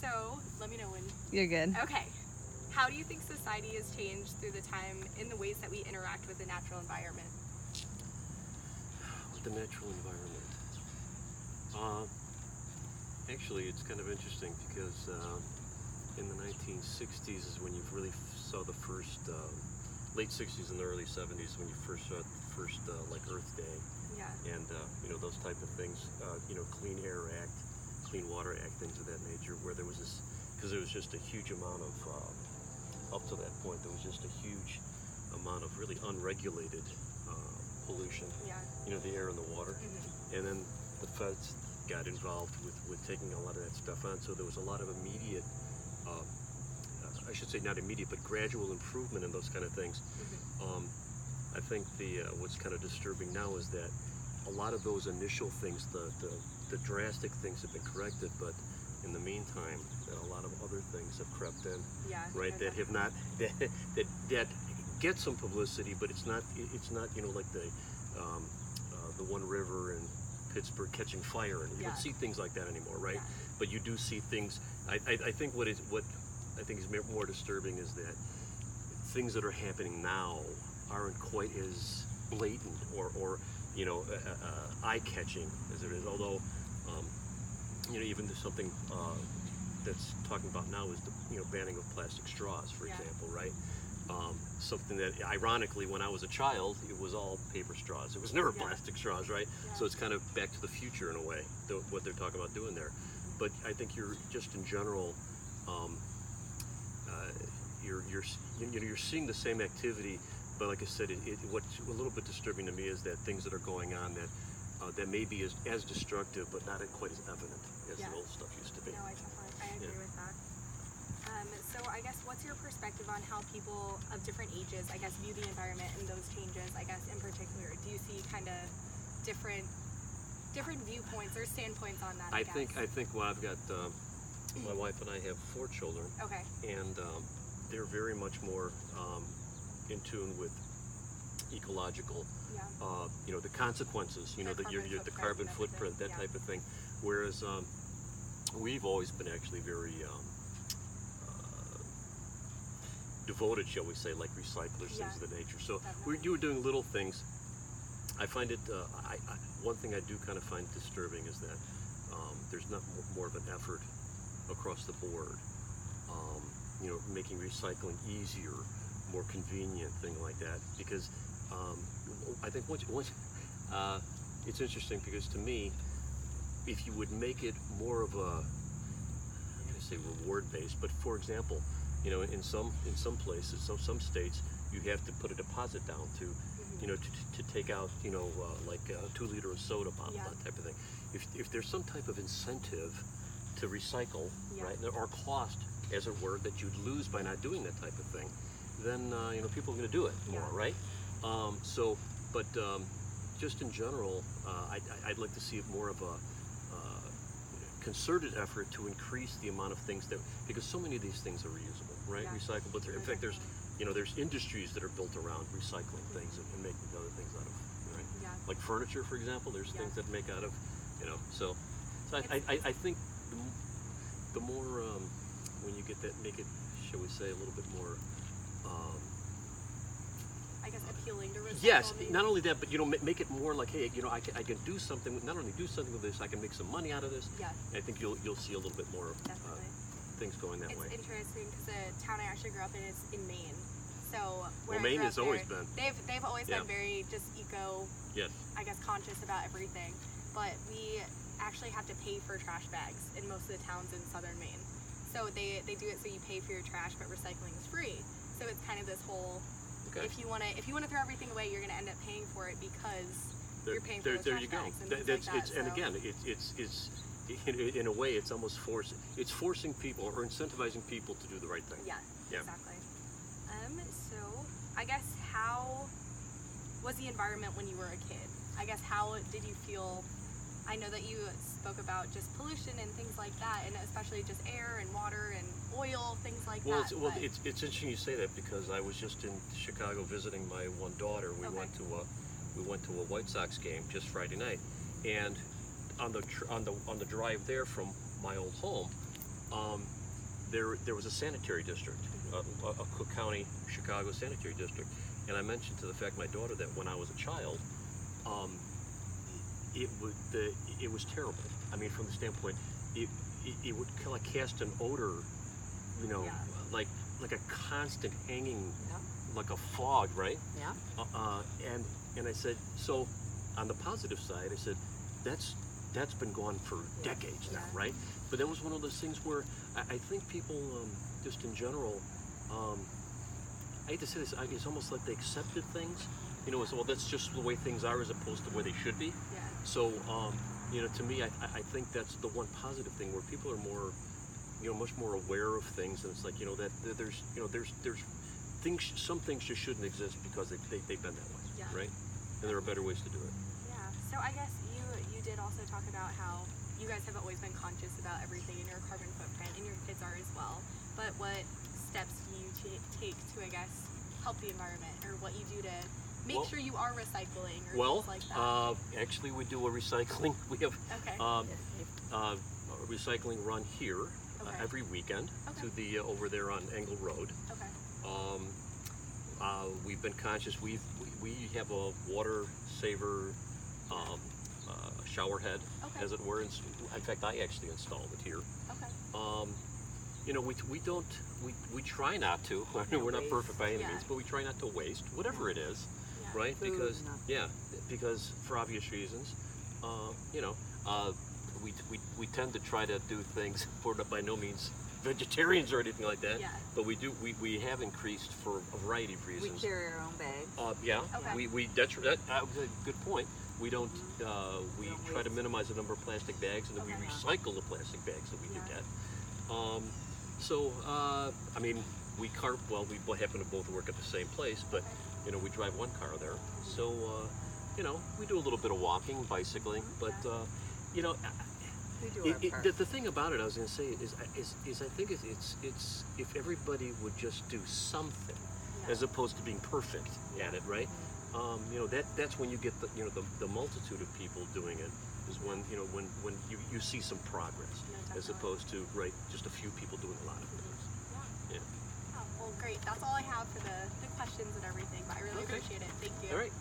So, let me know when. You're good. Okay. How do you think society has changed through the time in the ways that we interact with the natural environment? With the natural environment. Actually, it's kind of interesting because in the 1960s is when you really saw the first, late 60s and the early 70s when you first saw the first like Earth Day. Yeah. And those type of things, Clean Air Act, Clean Water Act, things of that nature, where there was this, because there was just a huge amount of, up to that point, there was just a huge amount of really unregulated pollution, Yeah. The air and the water. Mm-hmm. And then the feds got involved with taking a lot of that stuff on, so there was a lot of immediate, I should say not immediate, but gradual improvement in those kind of things. Mm-hmm. I think what's kind of disturbing now is that a lot of those initial things, the drastic things have been corrected, but in the meantime, a lot of other things have crept in, Yeah. right? No, That have not that get some publicity, but it's not like the one river in Pittsburgh catching fire, and you don't see things like that anymore, right? Yeah. But you do see things. I think what I think is more disturbing is that things that are happening now aren't quite as blatant or eye-catching as it is. Although, even something that's talking about now is the banning of plastic straws, for example, right? Something that, ironically, when I was a child, it was all paper straws. It was never plastic straws, right? Yeah. So it's kind of back to the future in a way, what they're talking about doing there. But I think you're just in general, you're seeing the same activity, but like I said, what's a little bit disturbing to me is that things that are going on that may be as destructive, but not quite as evident as the old stuff used to be. No, I agree with that. So I guess what's your perspective on how people of different ages, I guess, view the environment and those changes, I guess, in particular? Do you see kind of different viewpoints or standpoints on that, I think well, I've got, my wife and I have 4 children. Okay. And they're very much more in tune with ecological, the consequences, the carbon footprint, that type of thing. Whereas we've always been actually very devoted, shall we say, like recyclers, things of the nature. So we're doing little things. I find it, one thing I do kind of find disturbing is that there's not more of an effort across the board, making recycling easier, more convenient, thing like that. Because I think once it's interesting, because to me, if you would make it more of a, I'm going to say reward based, but for example, in some places, some states, you have to put a deposit down to take out, like a 2-liter of soda bottle, that type of thing. If there's some type of incentive to recycle, right, or cost, as it were, that you'd lose by not doing that type of thing, then people are going to do it more, right? Just in general, I'd like to see it more of a concerted effort to increase the amount of things because so many of these things are reusable, right? Recyclable. In fact, there's industries that are built around recycling things and making other things out of, right? Yeah. Like furniture, for example, there's things that make out of, so I think the more, when you get that, make it, shall we say, a little bit more, I guess appealing to recycle. Yes, not only that, but make it more like, hey, I can do something. Not only do something with this, I can make some money out of this. Yes. I think you'll see a little bit more things going that way. It's interesting because the town I actually grew up in is in Maine. So Maine has always been. They've always been very just eco. Yes. I guess conscious about everything, but we actually have to pay for trash bags in most of the towns in southern Maine. So they do it so you pay for your trash, but recycling is free. So it's kind of this whole. Okay. If you want to throw everything away, you're going to end up paying for it because you're paying for those trash bags and things like that. And again, it's in a way, it's almost forcing people or incentivizing people to do the right thing. Yeah. Exactly. So I guess how was the environment when you were a kid? I guess how did you feel? I know that you spoke about just pollution and things like that, and especially just air and water and oil, things like that. It's interesting you say that, because I was just in Chicago visiting my one daughter. We went to a White Sox game just Friday night, and on the drive there from my old home, there was a sanitary district, a Cook County, Chicago sanitary district, and I mentioned to the fact my daughter that when I was a child, um, it was terrible. I mean, from the standpoint, it would kind of cast an odor, you know, Yeah. like a constant hanging, Yeah. like a fog, right? Yeah. And I said, so on the positive side, I said, that's been gone for decades now, Yeah. right? But that was one of those things where I think people, just in general, I hate to say this, it's almost like they accepted things, you know, as well, that's just the way things are as opposed to where they should be. Yeah. So, you know, to me, I think that's the one positive thing where people are more, you know, much more aware of things, and it's like, you know, that there's, you know, there's things, some things just shouldn't exist because they've been that way, Yeah. right? And there are better ways to do it. Yeah. So I guess you did also talk about how you guys have always been conscious about everything in your carbon footprint, and your kids are as well. But what steps do you take to, I guess, help the environment, or what you do to make sure you are recycling, or things like that? Actually, we do a recycling. We have Okay. a recycling run here Okay. every weekend Okay. to the over there on Engle Road. Okay. We've been conscious. We have a water saver shower head, Okay. as it were. In fact, I actually installed it here. Okay. You know, we try not to. I mean, we're not waste. perfect by any Yeah. means, but we try not to waste whatever it is, Yeah. right? Food, Because nothing. because for obvious reasons, you know, we tend to try to do things. We're by no means vegetarians or anything like that, Yeah. but we have increased for a variety of We reasons. carry our own bags. Yeah, Okay. that was a good point. We don't we don't try to waste. minimize the number of plastic bags, and then we Okay. recycle the plastic bags that we do Yeah. get. So I mean, we happen to both work at the same place, but you know, we drive one car there. So you know, we do a little bit of walking, bicycling, but you know, We do our part. the thing about it, I was going to say, is I think it's if everybody would just do something, Yeah. as opposed to being perfect at it, right? You know, that's when you get the multitude of people doing it, is when, you know, when you see some progress, Yeah, as definitely. opposed to just a few people doing a lot of things. Yeah. Yeah. Oh, well, great. That's all I have for the questions and everything, but I really Okay. appreciate it. Thank you. All right.